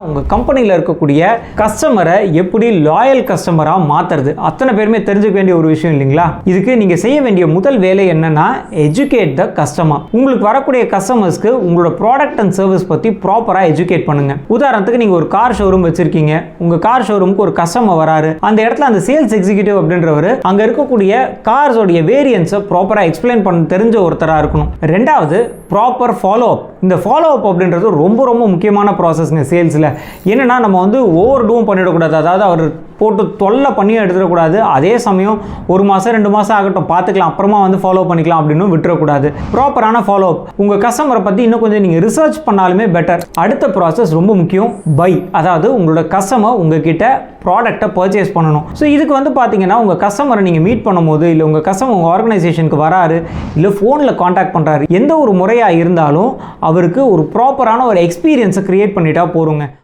உங்கள் கம்பெனியில் இருக்கக்கூடிய கஸ்டமரை எப்படி லாயல் கஸ்டமராக மாற்றுறது அத்தனை பேருமே தெரிஞ்சுக்க வேண்டிய ஒரு விஷயம் இல்லைங்களா. இதுக்கு நீங்கள் செய்ய வேண்டிய முதல் வேலை என்னன்னா எஜுகேட் த கஸ்டமர். உங்களுக்கு வரக்கூடிய கஸ்டமர்ஸ்க்கு உங்களோட ப்ராடக்ட் அண்ட் சர்வீஸ் பற்றி ப்ராப்பராக எஜுகேட் பண்ணுங்க. உதாரணத்துக்கு நீங்கள் ஒரு கார் ஷோரூம் வச்சிருக்கீங்க. உங்கள் கார் ஷோரூமுக்கு ஒரு கஸ்டமர் வராரு. அந்த இடத்துல அந்த சேல்ஸ் எக்ஸிக்யூட்டிவ் அப்படின்றவர் அங்கே இருக்கக்கூடிய கார்ஸோடைய வேரியன்ஸை ப்ராப்பராக எக்ஸ்பிளைன் பண்ண தெரிஞ்ச ஒருத்தராக இருக்கணும். ரெண்டாவது ப்ராப்பர் ஃபாலோ அப். இந்த ஃபாலோ அப் அப்படின்றது ரொம்ப ரொம்ப முக்கியமான ப்ராசஸ்ங்க சேல்ஸில். என்னன்னா நம்ம ஓவர் டூவும் பண்ணிடக்கூடாது. அதாவது அவர் போட்டு தொல்லை பண்ணியும் எடுத்துடக்கூடாது. அதே சமயம் ஒரு மாதம் 2 மாதம் ஆகட்டும் பார்த்துக்கலாம், அப்புறமா ஃபாலோ பண்ணிக்கலாம் அப்படின்னு விட்டுறக்கூடாது. ப்ராப்பரான ஃபாலோ அப். உங்கள் கஸ்டமரை பற்றி இன்னும் கொஞ்சம் நீங்கள் ரிசர்ச் பண்ணாலுமே பெட்டர். அடுத்த ப்ராசஸ் ரொம்ப முக்கியம், பை. அதாவது உங்களோட கஸ்டமர் உங்ககிட்ட ப்ராடக்ட்டை பர்ச்சேஸ் பண்ணணும். ஸோ இதுக்கு பார்த்தீங்கன்னா உங்கள் கஸ்டமரை நீங்கள் மீட் பண்ணும்போது, இல்லை உங்கள் கஸ்டமர் உங்கள் ஆர்கனைசேஷனுக்கு வராரு, இல்லை ஃபோனில் காண்டாக்ட் பண்ணுறாரு, எந்த ஒரு முறையாக இருந்தாலும் அவருக்கு ஒரு ப்ராப்பரான ஒரு எக்ஸ்பீரியன்ஸை க்ரியேட் பண்ணிட்டா போகிறோங்க.